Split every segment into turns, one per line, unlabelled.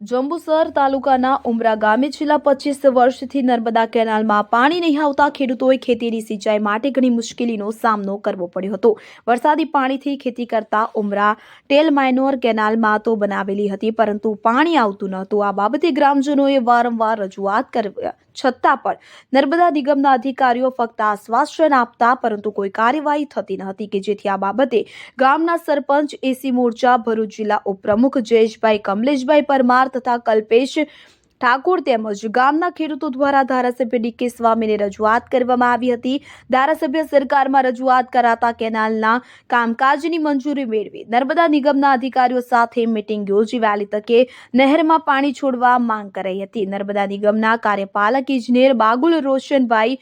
જંબુસર તાલુકાના ઉમરા ગામે છેલ્લા 25 વર્ષથી નર્મદા કેનાલમાં પાણી નહીં આવતા ખેડૂતોએ ખેતીની સિંચાઈ માટે ઘણી મુશ્કેલીનો સામનો કરવો પડ્યો હતો। વરસાદી પાણીથી ખેતી કરતા ઉમરા ટેલ માઇનોર કેનાલમાં તો બનાવેલી હતી, પરંતુ પાણી આવતું નહોતું। આ બાબતે ગ્રામજનોએ વારંવાર રજૂઆત કરી છતાં પણ નર્મદા નિગમના અધિકારીઓ ફક્ત આશ્વાસન આપતા, પરંતુ કોઈ કાર્યવાહી થતી ન હતી, કે જેથી આ બાબતે ગામના સરપંચ, એસી મોરચા, ભરૂચ જિલ્લા ઉપપ્રમુખ જયેશભાઈ કમલેશભાઈ પરમાર તથા કલ્પેશ ઠાકોર તેમજ ગામના ખેડૂતો દ્વારા ધારાસભ્ય ડીકે સ્વામીને રજૂઆત કરવામાં આવી હતી। ધારાસભ્ય સરકારમાં રજૂઆત કરાતા કેનાલના કામકાજની મંજૂરી મેળવી નર્મદા નિગમના અધિકારીઓ સાથે મીટિંગ યોજી વહેલી તકે નહેરમાં પાણી છોડવા માંગ કરાઈ હતી। નર્મદા નિગમના કાર્યપાલક ઇજનેર બાગુલ રોશનભાઈ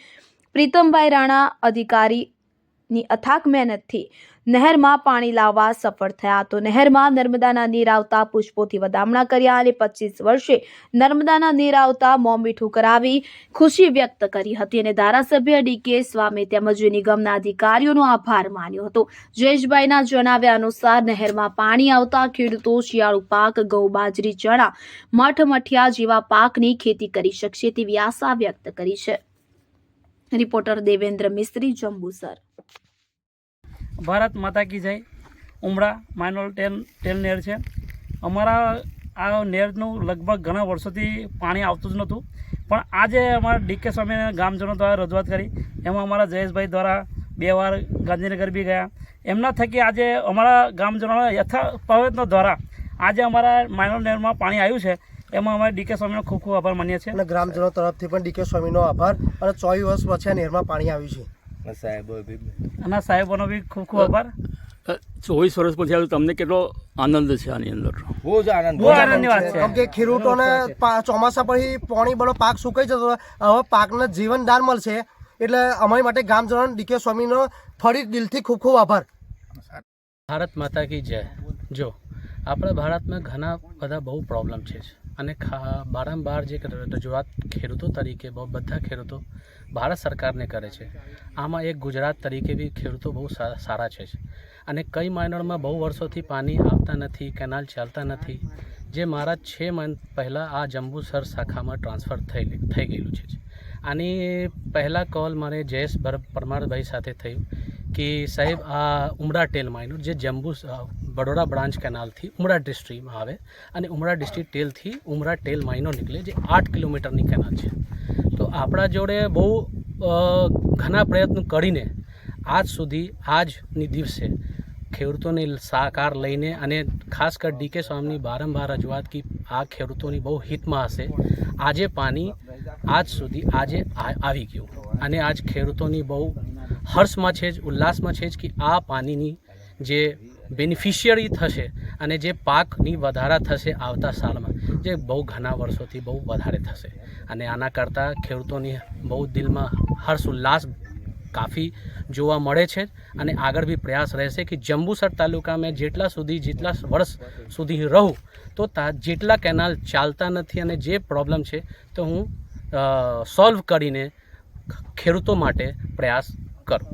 પ્રીતમભાઈ રાણા અધિકારીની અથાક મહેનતથી નહેરમાં પાણી લાવવા સફળ થયા તો નહેરમાં નર્મદાના નીર આવતા પુષ્પોથી વધામણા કર્યા અને 25 વર્ષે નર્મદાના નીર આવતા મોં મીઠું કરાવી ખુશી વ્યક્ત કરી હતી અને ધારાસભ્ય ડીકે સ્વામી તેમજ નિગમના અધિકારીઓનો આભાર માન્યો હતો। જયેશભાઈના જણાવ્યા અનુસાર નહેરમાં પાણી આવતા ખેડૂતો શિયાળુ પાક ઘઉં, બાજરી, ચણા, મઠ, મઠિયા જેવા પાકની ખેતી કરી શકશે તેવી આશા વ્યક્ત કરી છે। રિપોર્ટર દેવેન્દ્ર મિસ્ત્રી, જંબુસર।
ભારત માતા કી જય। ઉમરા માઇનોર ટેલ નહેર છે। અમારા આ નહેરનું લગભગ ઘણા વર્ષોથી પાણી આવતું જ નહોતું, પણ આજે અમારા ડીકે સ્વામીના ગામજનો દ્વારા રજૂઆત કરી, એમાં અમારા જયેશભાઈ દ્વારા 2 વાર ગાંધીનગર બી ગયા। એમના થકી આજે અમારા ગામજનોના યથાપ્રયત્નો દ્વારા આજે અમારા માઇનોર નહેરમાં પાણી આવ્યું છે, એમાં અમે ડીકે સ્વામીનો ખૂબ ખૂબ આભાર માનીએ છીએ
અને ગ્રામજનો તરફથી પણ ડીકે સ્વામીનો આભાર। અને 24 વર્ષ પછી આ નહેરમાં પાણી આવ્યું છે
અને સાહેબોનો બી ખૂબ ખૂબ આભાર।
24 વર્ષ પછી આવ્યું, તમને કેટલો આનંદ છે આની અંદર?
બહુ આનંદની વાત છે,
કેમ કે ખેડૂતોને ચોમાસા પછી પાણી બધો પાક સુકાઈ જતો, હવે પાકને જીવનદાન મળશે, એટલે અમારી માટે ગામજનો ડીકે સ્વામીનો ફરી દિલથી ખૂબ ખૂબ આભાર।
ભારત માતા કી જય। જો આપણા ભારતમાં ઘણા બધા બહુ પ્રોબ્લેમ છે અને બારંબાર જે રજૂઆત ખેડૂતો તરીકે બધા ખેડૂતો ભારત સરકારને કરે છે, આમાં એક ગુજરાત તરીકે બી ખેડૂતો બહુ સારા છે અને કઈ માઇનોરમાં બહુ વર્ષોથી પાણી આવતા નથી, કેનાલ ચાલતા નથી, જે મારા 6 મહિના પહેલાં આ જંબુસર શાખામાં ટ્રાન્સફર થઈ ગયેલું છે। આની પહેલાં કોલ મને જયેશ પરમારભાઈ સાથે થયું કે સાહેબ આ ઉમરા ટેલ માઇનોર જે બડોદરા બ્રાન્ચ કેનાલથી ઉમરા ડિસ્ટ્રિક્ટમાં આવે અને ઉમરા ડિસ્ટ્રિક્ટ ટેલથી ઉમરા ટેલ માઇનોર નીકળે, જે 8 કિલોમીટરની કેનાલ છે। તો આપણા જોડે બહુ ઘણા પ્રયત્નો કરીને આજ સુધી આજની દિવસે ખેડૂતોની સહકાર લઈને અને ખાસ કરી ડીકે સ્વામીની બારંબાર રજૂઆત કે આ ખેડૂતોની બહુ હિતમાં હશે, આજે પાણી આજ સુધી આજે આવી ગયું અને આજ ખેડૂતોની બહુ હર્ષમાં છે જ, ઉલ્લાસમાં છે જ કે આ પાણીની જે બેનિફિશિયરી થશે અને જે પાકની વધારા થશે આવતા સાલમાં, જે બહુ ઘણા વર્ષોથી બહુ વધારે થશે અને આના કરતાં ખેડૂતોની બહુ દિલમાં હર્ષ ઉલ્લાસ કાફી જોવા મળે છે અને આગળ બી પ્રયાસ રહેશે કે જંબુસર તાલુકામાં જેટલા વર્ષ સુધી રહું તો જેટલા કેનાલ ચાલતા નથી અને જે પ્રોબ્લેમ છે તો હું સોલ્વ કરીને ખેડૂતો માટે પ્રયાસ કરું।